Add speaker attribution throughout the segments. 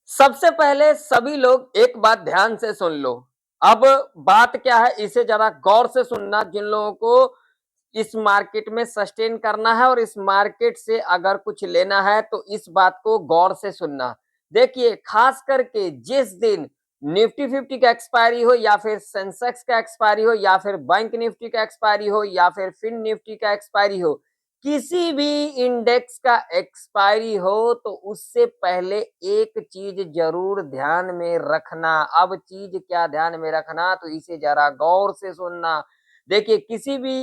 Speaker 1: सबसे पहले सभी लोग एक बात ध्यान से सुन लो। अब बात क्या है इसे ज़रा गौर से सुनना जिन लोगों को इस मार्केट में सस्टेन करना है और इस मार्केट से अगर कुछ लेना है तो इस बात को गौर से सुनना। देखिए खास करके जिस दिन निफ्टी 50 का एक्सपायरी हो या फिर सेंसेक्स का एक्सपायरी हो या फिर बैंक निफ्टी का एक्सपायरी हो या फिर फिन निफ्टी का एक्सपायरी हो, किसी भी इंडेक्स का एक्सपायरी हो तो उससे पहले एक चीज जरूर ध्यान में रखना। अब चीज क्या ध्यान में रखना तो इसे जरा गौर से सुनना। देखिए किसी भी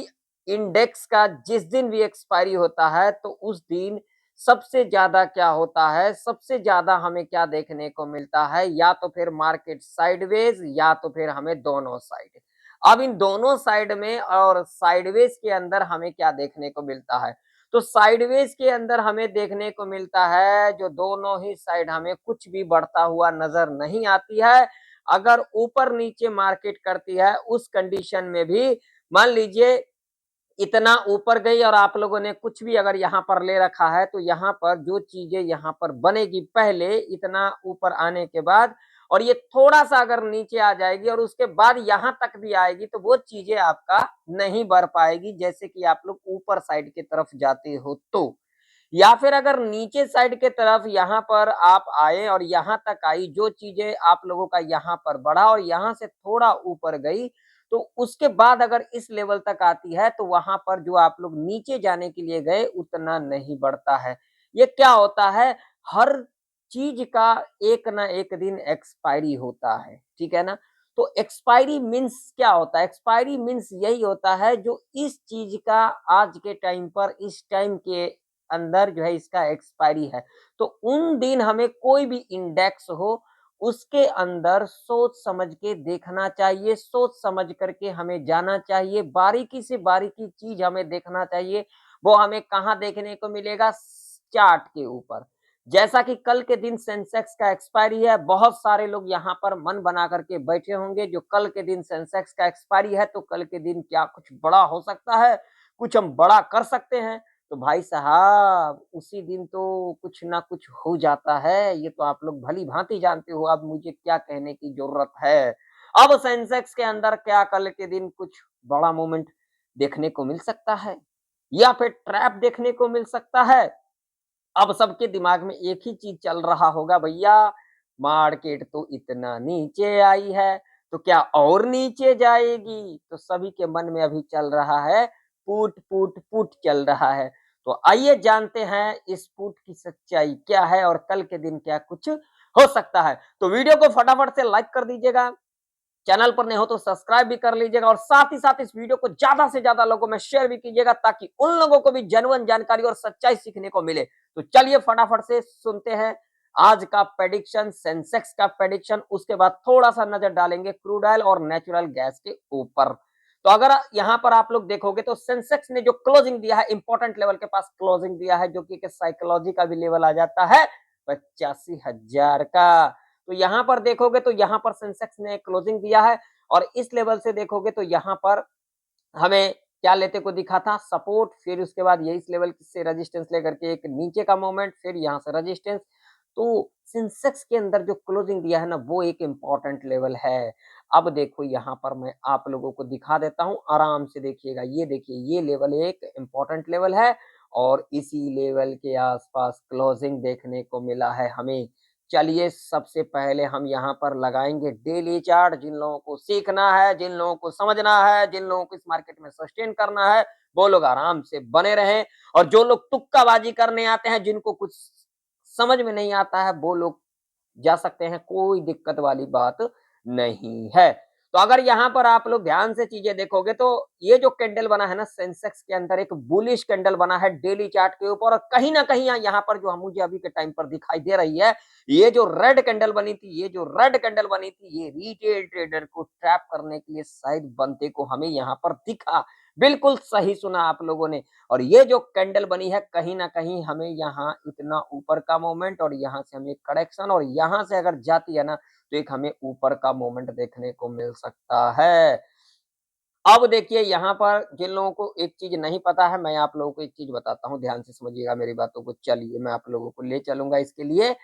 Speaker 1: इंडेक्स का जिस दिन भी एक्सपायरी होता है तो उस दिन सबसे ज्यादा क्या होता है, सबसे ज्यादा हमें क्या देखने को मिलता है, या तो फिर मार्केट साइडवेज या तो फिर हमें दोनों साइड। अब इन दोनों साइड में और साइडवेज के अंदर हमें क्या देखने को मिलता है, तो साइडवेज के अंदर हमें देखने को मिलता है जो दोनों ही साइड हमें कुछ भी बढ़ता हुआ नजर नहीं आती है। अगर ऊपर नीचे मार्केट करती है उस कंडीशन में भी मान लीजिए इतना ऊपर गई और आप लोगों ने कुछ भी अगर यहाँ पर ले रखा है तो यहाँ पर जो चीजें यहाँ पर बनेगी पहले इतना ऊपर आने के बाद और ये थोड़ा सा अगर नीचे आ जाएगी और उसके बाद यहाँ तक भी आएगी तो वो चीजें आपका नहीं बढ़ पाएगी जैसे कि आप लोग ऊपर साइड की तरफ जाते हो तो। या फिर अगर नीचे साइड के तरफ यहाँ पर आप आए और यहाँ तक आई जो चीजें आप लोगों का यहाँ पर बढ़ा और यहाँ से थोड़ा ऊपर गई तो उसके बाद अगर इस लेवल तक आती है तो वहां पर जो आप लोग नीचे जाने के लिए गए उतना नहीं बढ़ता है। ये क्या होता है, हर चीज का एक ना एक दिन एक्सपायरी होता है, ठीक है ना। तो एक्सपायरी मीन्स क्या होता है, एक्सपायरी मीन्स यही होता है जो इस चीज का आज के टाइम पर इस टाइम के अंदर जो है इसका एक्सपायरी है। तो उन दिन हमें कोई भी इंडेक्स हो उसके अंदर सोच समझ के देखना चाहिए, सोच समझ करके हमें जाना चाहिए, बारीकी से बारीकी चीज हमें देखना चाहिए। वो हमें कहाँ देखने को मिलेगा, चार्ट के ऊपर। जैसा कि कल के दिन सेंसेक्स का एक्सपायरी है, बहुत सारे लोग यहाँ पर मन बना करके बैठे होंगे जो कल के दिन सेंसेक्स का एक्सपायरी है तो कल के दिन क्या कुछ बड़ा हो सकता है, कुछ हम बड़ा कर सकते हैं। तो भाई साहब उसी दिन तो कुछ ना कुछ हो जाता है, ये तो आप लोग भली भांति जानते हो, अब मुझे क्या कहने की जरूरत है। अब सेंसेक्स के अंदर क्या कल के दिन कुछ बड़ा मूवमेंट देखने को मिल सकता है या फिर ट्रैप देखने को मिल सकता है। अब सबके दिमाग में एक ही चीज चल रहा होगा, भैया मार्केट तो इतना नीचे आई है तो क्या और नीचे जाएगी, तो सभी के मन में अभी चल रहा है पुट पुट पुट चल रहा है। तो आइए जानते हैं इस पुट की सच्चाई क्या है और कल के दिन क्या कुछ हो सकता है। तो वीडियो को फटाफट से लाइक कर दीजिएगा, चैनल पर नए हो तो सब्सक्राइब भी कर लीजिएगा और साथ ही साथ इस वीडियो को ज्यादा से ज्यादा लोगों में शेयर भी कीजिएगा ताकि उन लोगों को भी जेन्युइन जानकारी और सच्चाई सीखने को मिले। तो चलिए फटाफट से सुनते हैं आज का प्रेडिक्शन, सेंसेक्स का प्रेडिक्शन, उसके बाद थोड़ा सा नजर डालेंगे क्रूड ऑयल और नेचुरल गैस के ऊपर। तो अगर यहाँ पर आप लोग देखोगे तो सेंसेक्स ने जो क्लोजिंग दिया है इंपॉर्टेंट लेवल के पास क्लोजिंग दिया है जो कि साइकोलॉजी का भी लेवल आ जाता है 85,000 का। तो यहाँ पर देखोगे तो यहाँ पर सेंसेक्स ने क्लोजिंग दिया है और इस लेवल से देखोगे तो यहाँ पर हमें क्या लेते को दिखा था, सपोर्ट, फिर उसके बाद ये इस लेवल से रेजिस्टेंस लेकर के एक नीचे का मूवमेंट, फिर यहाँ से रेजिस्टेंस। तो सेंसेक्स के अंदर जो क्लोजिंग दिया है ना वो एक इंपॉर्टेंट लेवल है। अब देखो यहाँ पर मैं आप लोगों को दिखा देता हूँ, आराम से देखिएगा, ये देखिए ये लेवल एक इंपॉर्टेंट लेवल है और इसी लेवल के आसपास क्लोजिंग देखने को मिला है हमें। चलिए सबसे पहले हम यहाँ पर लगाएंगे डेली चार्ट। जिन लोगों को सीखना है, जिन लोगों को समझना है, जिन लोगों को इस मार्केट में सस्टेन करना है वो लोग आराम से बने रहें और जो लोग तुक्काबाजी करने आते हैं जिनको कुछ समझ में नहीं आता है वो लोग जा सकते हैं, कोई दिक्कत वाली बात नहीं है। तो अगर यहाँ पर आप लोग ध्यान से चीजें देखोगे तो ये जो कैंडल बना है ना सेंसेक्स के अंदर एक बुलिश कैंडल बना है डेली चार्ट के ऊपर और कहीं ना कहीं यहाँ पर जो मुझे अभी के टाइम पर दिखाई दे रही है, ये जो रेड कैंडल बनी थी, ये जो रेड कैंडल बनी थी ये रिटेल ट्रेडर को ट्रैप करने के लिए शायद बनते को हमें यहाँ पर दिखा। बिल्कुल सही सुना आप लोगों ने। और ये जो कैंडल बनी है कहीं ना कहीं हमें यहाँ इतना ऊपर का मोमेंट और यहाँ से हमें करेक्शन और यहाँ से अगर जाती है ना तो एक हमें ऊपर का मोमेंट देखने को मिल सकता है। अब देखिए यहाँ पर जिन लोगों को एक चीज नहीं पता है मैं आप लोगों को एक चीज बताता हूँ, ध्यान से समझिएगा मेरी बातों को। चलिए मैं आप लोगों को ले चलूंगा इसके लिए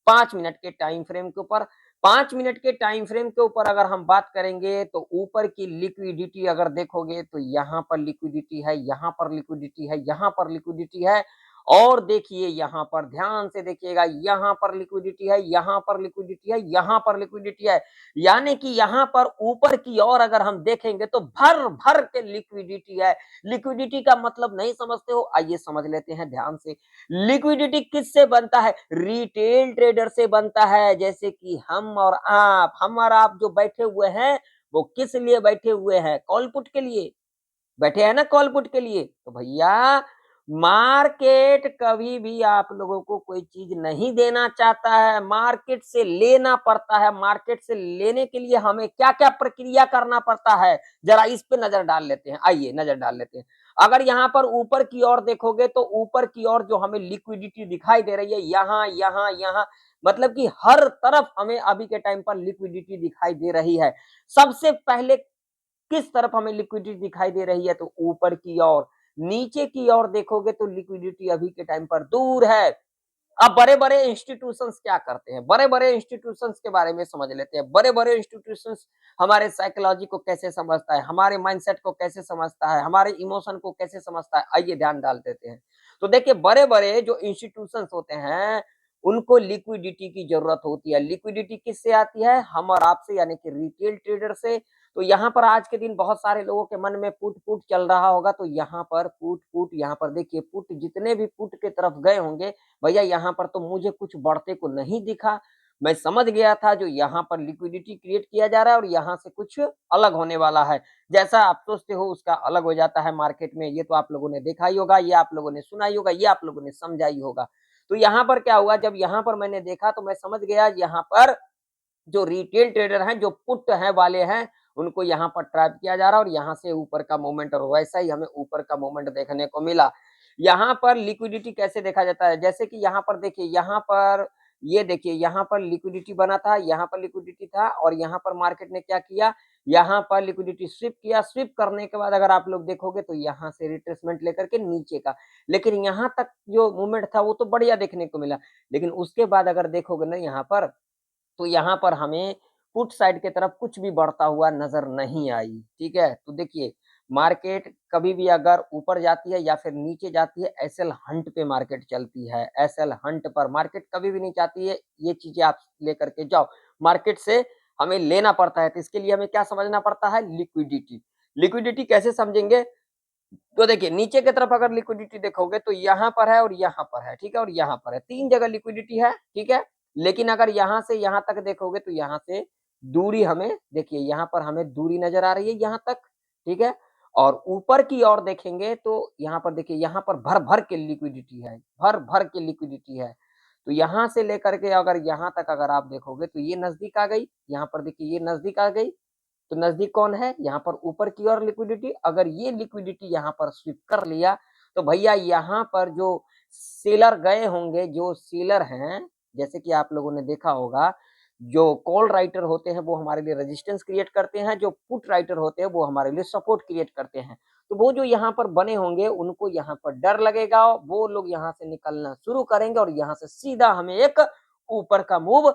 Speaker 1: 5 मिनट के टाइम फ्रेम के ऊपर। 5 मिनट के टाइम फ्रेम के ऊपर अगर हम बात करेंगे तो ऊपर की लिक्विडिटी अगर देखोगे तो यहाँ पर लिक्विडिटी है, यहाँ पर लिक्विडिटी है, यहाँ पर लिक्विडिटी है और देखिए यहाँ पर ध्यान से देखिएगा, यहाँ पर लिक्विडिटी है, यहाँ पर लिक्विडिटी है, यहाँ पर लिक्विडिटी है। यानी कि यहाँ पर ऊपर की ओर अगर हम देखेंगे तो भर भर के लिक्विडिटी है। लिक्विडिटी का मतलब नहीं समझते हो? आइए समझ लेते हैं ध्यान से। लिक्विडिटी किससे बनता है? रिटेल ट्रेडर से बनता है। जैसे कि हम और आप जो बैठे हुए हैं वो किस लिए बैठे हुए हैं? कॉल पुट के लिए बैठे हैं ना, कॉल पुट के लिए। तो भैया मार्केट कभी भी आप लोगों को कोई चीज नहीं देना चाहता है, मार्केट से लेना पड़ता है। मार्केट से लेने के लिए हमें क्या क्या प्रक्रिया करना पड़ता है, जरा इस पे नजर डाल लेते हैं। आइए नजर डाल लेते हैं। अगर यहाँ पर ऊपर की ओर देखोगे तो ऊपर की ओर जो हमें लिक्विडिटी दिखाई दे रही है, यहाँ यहाँ यहाँ, मतलब कि हर तरफ हमें अभी के टाइम पर लिक्विडिटी दिखाई दे रही है। सबसे पहले किस तरफ हमें लिक्विडिटी दिखाई दे रही है? तो ऊपर की ओर। नीचे की ओर देखोगे तो लिक्विडिटी अभी के टाइम पर दूर है। अब बड़े-बड़े इंस्टीट्यूशंस क्या करते हैं? बड़े-बड़े इंस्टीट्यूशंस के बारे में समझ लेते हैं। बड़े-बड़े इंस्टीट्यूशंस हमारे साइकोलॉजी को कैसे समझता है, हमारे माइंडसेट को कैसे समझता है, हमारे इमोशन को कैसे समझता है, आइए ध्यान डाल देते हैं। तो देखिए बड़े-बड़े जो इंस्टीट्यूशंस होते हैं, उनको लिक्विडिटी की जरूरत होती है। लिक्विडिटी किससे आती है? हम और आपसे, यानी कि रिटेल ट्रेडर से। तो यहाँ पर आज के दिन बहुत सारे लोगों के मन में पुट पुट चल रहा होगा, तो यहाँ पर पुट पुट, यहाँ पर देखिए पुट, जितने भी पुट के तरफ गए होंगे, भैया यहाँ पर तो मुझे कुछ बढ़ते को नहीं दिखा। मैं समझ गया था जो यहाँ पर लिक्विडिटी क्रिएट किया जा रहा है और यहाँ से कुछ अलग होने वाला है। जैसा आप सोचते हो उसका अलग हो जाता है मार्केट में। ये तो आप लोगों ने देखा ही होगा, ये आप लोगों ने सुना ही होगा, ये आप लोगों ने समझा ही होगा। तो यहाँ पर क्या हुआ, जब यहाँ पर मैंने देखा तो मैं समझ गया यहाँ पर जो रिटेल ट्रेडर हैं, जो पुट हैं वाले हैं, उनको यहाँ पर ट्रैप किया जा रहा है और यहाँ से ऊपर का मूवमेंट, और वैसा ही हमें ऊपर का मूवमेंट देखने को मिला। यहाँ पर लिक्विडिटी कैसे देखा जाता है? जैसे कि यहाँ पर देखिए, यहाँ पर ये देखिए, यहाँ पर लिक्विडिटी बना था, यहाँ पर लिक्विडिटी था और यहाँ पर मार्केट ने क्या किया, यहाँ पर लिक्विडिटी स्विप किया। स्विप करने के बाद अगर आप लोग देखोगे तो यहाँ से रिट्रेसमेंट लेकर के नीचे का, लेकिन यहाँ तक जो मूवमेंट था वो तो बढ़िया देखने को मिला। लेकिन उसके बाद अगर देखोगे ना यहाँ पर, तो यहाँ पर हमें पुट साइड की तरफ कुछ भी बढ़ता हुआ नजर नहीं आई। ठीक है, तो देखिए मार्केट कभी भी अगर ऊपर जाती है या फिर नीचे जाती है, एसएल हंट पे मार्केट चलती है। एसएल हंट पर मार्केट कभी भी नहीं चाहती है ये चीजें आप लेकर के जाओ, मार्केट से हमें लेना पड़ता है। तो इसके लिए हमें क्या समझना पड़ता है? लिक्विडिटी। लिक्विडिटी कैसे समझेंगे? तो देखिए नीचे की तरफ अगर लिक्विडिटी देखोगे तो यहाँ पर है और यहाँ पर है, ठीक है, और यहाँ पर है, 3 जगह लिक्विडिटी है, ठीक है। लेकिन अगर यहाँ से यहाँ तक देखोगे तो यहाँ से दूरी हमें, देखिए यहाँ पर हमें दूरी नजर आ रही है यहाँ तक, ठीक है। और ऊपर की ओर देखेंगे तो यहाँ पर देखिए, यहाँ पर भर भर के लिक्विडिटी है, भर भर के लिक्विडिटी है। तो यहाँ से लेकर के अगर यहाँ तक अगर आप देखोगे तो ये नजदीक आ गई, यहाँ पर देखिए ये नजदीक आ गई। तो नजदीक कौन है? यहाँ पर ऊपर की ओर लिक्विडिटी। अगर ये लिक्विडिटी यहाँ पर स्विप कर लिया तो भैया यहाँ पर जो सेलर गए होंगे, जो सेलर हैं, जैसे कि आप लोगों ने देखा होगा, जो कॉल राइटर होते हैं वो हमारे लिए रेजिस्टेंस क्रिएट करते हैं, जो पुट राइटर होते हैं वो हमारे लिए सपोर्ट क्रिएट करते हैं। तो वो जो यहाँ पर बने होंगे उनको यहाँ पर डर लगेगा, वो लोग यहाँ से निकलना शुरू करेंगे और यहाँ से सीधा हमें एक ऊपर का मूव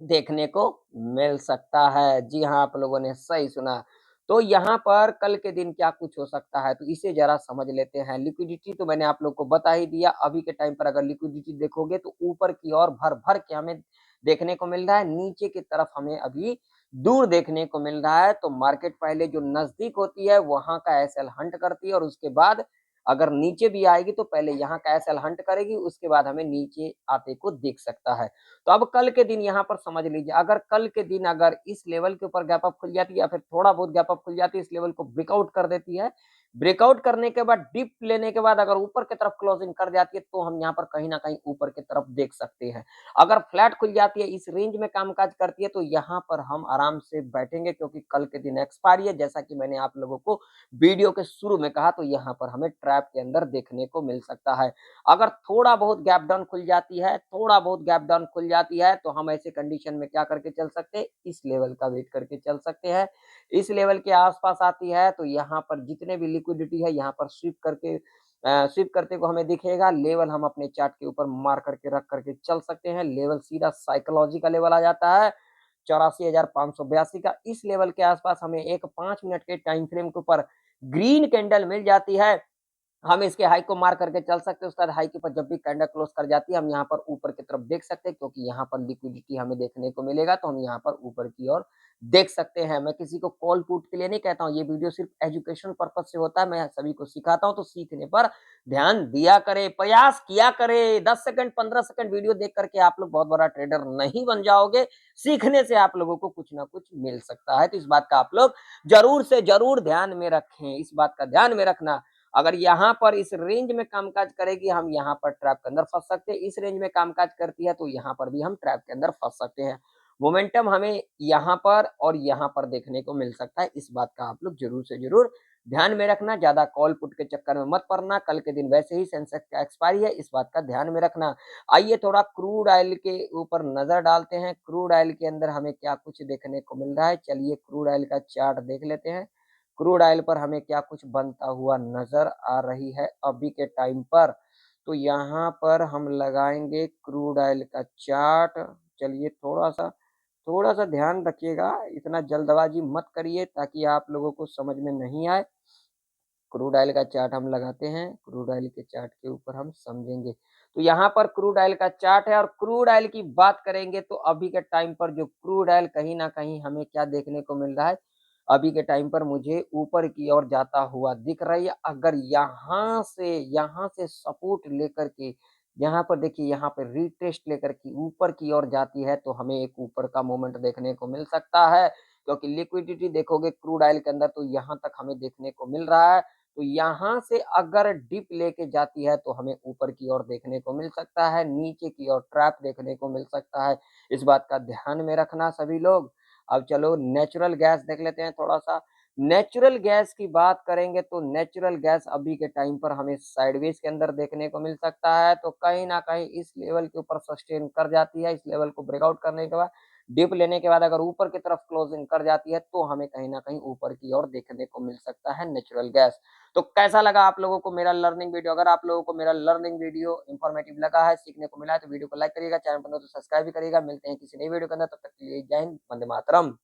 Speaker 1: देखने को मिल सकता है। जी हाँ, आप लोगों ने सही सुना। तो यहाँ पर कल के दिन क्या कुछ हो सकता है, तो इसे ज़रा समझ लेते हैं। लिक्विडिटी तो मैंने आप लोग को बता ही दिया। अभी के टाइम पर अगर लिक्विडिटी देखोगे तो ऊपर की ओर भर-भर के हमें देखने को मिल रहा है, नीचे की तरफ हमें अभी दूर देखने को मिल रहा है। तो मार्केट पहले जो नज़दीक होती है वहाँ का एसएल हंट करती है और उसके बाद अगर नीचे भी आएगी तो पहले यहाँ का एसएल हंट करेगी, उसके बाद हमें नीचे आते को देख सकता है। तो अब कल के दिन यहाँ पर समझ लीजिए, अगर कल के दिन अगर इस लेवल के ऊपर गैप अप खुल जाती है या फिर थोड़ा बहुत गैप अप खुल जाती है, इस लेवल को ब्रेकआउट कर देती है, ब्रेकआउट करने के बाद डिप लेने के बाद अगर ऊपर की तरफ क्लोजिंग कर जाती है तो हम यहाँ पर कहीं ना कहीं ऊपर की तरफ देख सकते हैं। अगर फ्लैट खुल जाती है, इस रेंज में कामकाज करती है, तो यहाँ पर हम आराम से बैठेंगे क्योंकि कल के दिन एक्सपायरी है। जैसा कि मैंने आप लोगों को वीडियो के शुरू में कहा, तो यहाँ पर हमें ट्रैप के अंदर देखने को मिल सकता है। अगर थोड़ा बहुत गैप डाउन खुल जाती है, थोड़ा बहुत गैप डाउन खुल जाती है, तो हम ऐसे कंडीशन में क्या करके चल सकते हैं? इस लेवल का वेट करके चल सकते हैं। इस लेवल के आसपास आती है तो यहाँ पर जितने भी लिक्विडिटी है यहाँ पर स्विप करके स्वीप करते को हमें दिखेगा। लेवल हम अपने चार्ट के ऊपर मार करके रख करके चल सकते हैं। लेवल सीधा साइकोलॉजी का लेवल आ जाता है 84,582 का। इस लेवल के आसपास हमें एक 5 मिनट के टाइम फ्रेम के ऊपर ग्रीन कैंडल मिल जाती है। हम इसके हाई को मार करके चल सकते हैं। उसके बाद हाई के ऊपर जब भी कैंडल क्लोज कर जाती है, हम यहाँ पर ऊपर की तरफ देख सकते हैं, क्योंकि यहाँ पर लिक्विडिटी हमें देखने को मिलेगा, तो हम यहाँ पर ऊपर की ओर देख सकते हैं। मैं किसी को कॉल पुट के लिए नहीं कहता हूँ, ये वीडियो सिर्फ एजुकेशन पर्पज से होता है। मैं सभी को सिखाता हूँ, तो सीखने पर ध्यान दिया करे, प्रयास किया करे। 10 सेकंड 15 सेकंड वीडियो देख करके आप लोग बहुत बड़ा ट्रेडर नहीं बन जाओगे। सीखने से आप लोगों को कुछ ना कुछ मिल सकता है। तो इस बात का आप लोग जरूर से जरूर ध्यान में रखें। इस बात का ध्यान में रखना, अगर यहाँ पर इस रेंज में कामकाज करेगी, हम यहाँ पर ट्रैप के अंदर फंस सकते हैं। इस रेंज में कामकाज करती है तो यहाँ पर भी हम ट्रैप के अंदर फंस सकते हैं। मोमेंटम हमें यहाँ पर और यहाँ पर देखने को मिल सकता है। इस बात का आप लोग जरूर से जरूर ध्यान में रखना। ज्यादा कॉल पुट के चक्कर में मत पड़ना। कल के दिन वैसे ही सेंसेक्स का एक्सपायरी है, इस बात का ध्यान में रखना। आइए थोड़ा क्रूड ऑयल के ऊपर नजर डालते हैं। क्रूड ऑयल के अंदर हमें क्या कुछ देखने को मिल रहा है, चलिए क्रूड ऑयल का चार्ट देख लेते हैं। क्रूड ऑयल पर हमें क्या कुछ बनता हुआ नजर आ रही है अभी के टाइम पर। तो यहाँ पर हम लगाएंगे क्रूड ऑयल का चार्ट। चलिए थोड़ा सा ध्यान रखिएगा, इतना जल्दबाजी मत करिए ताकि आप लोगों को समझ में नहीं आए। क्रूड ऑयल का चार्ट हम लगाते हैं। क्रूड ऑयल के चार्ट के ऊपर हम समझेंगे। तो यहाँ पर क्रूड ऑयल का चार्ट है, और क्रूड ऑयल की बात करेंगे तो अभी के टाइम पर जो क्रूड ऑयल कहीं ना कहीं हमें क्या देखने को मिल रहा है, अभी के टाइम पर मुझे ऊपर की ओर जाता हुआ दिख रही है। अगर यहाँ से सपोर्ट लेकर के, यहाँ पर देखिए, यहाँ पर रिटेस्ट लेकर के ऊपर की ओर जाती है, तो हमें एक ऊपर का मोमेंट देखने को मिल सकता है। क्योंकि लिक्विडिटी देखोगे क्रूड ऑयल के अंदर तो यहाँ तक हमें देखने को मिल रहा है। तो यहाँ से अगर डिप लेके जाती है तो हमें ऊपर की ओर देखने को मिल सकता है, नीचे की ओर ट्रैप देखने को मिल सकता है। इस बात का ध्यान में रखना सभी लोग। अब चलो नेचुरल गैस देख लेते हैं थोड़ा सा। नेचुरल गैस की बात करेंगे तो नेचुरल गैस अभी के टाइम पर हमें साइडवेज के अंदर देखने को मिल सकता है। तो कहीं ना कहीं इस लेवल के ऊपर सस्टेन कर जाती है। इस लेवल को ब्रेकआउट करने के बाद, डिप लेने के बाद अगर ऊपर की तरफ क्लोजिंग कर जाती है, तो हमें कहीं ना कहीं ऊपर की ओर देखने को मिल सकता है नेचुरल गैस। तो कैसा लगा आप लोगों को मेरा लर्निंग वीडियो? अगर आप लोगों को मेरा लर्निंग वीडियो इंफॉर्मेटिव लगा है, सीखने को मिला है, तो वीडियो को लाइक करिएगा, चैनल पर तो सब्सक्राइब भी करिएगा। मिलते हैं किसी नई वीडियो के अंदर, तब तक के लिए जय हिंद, वंदे मातरम।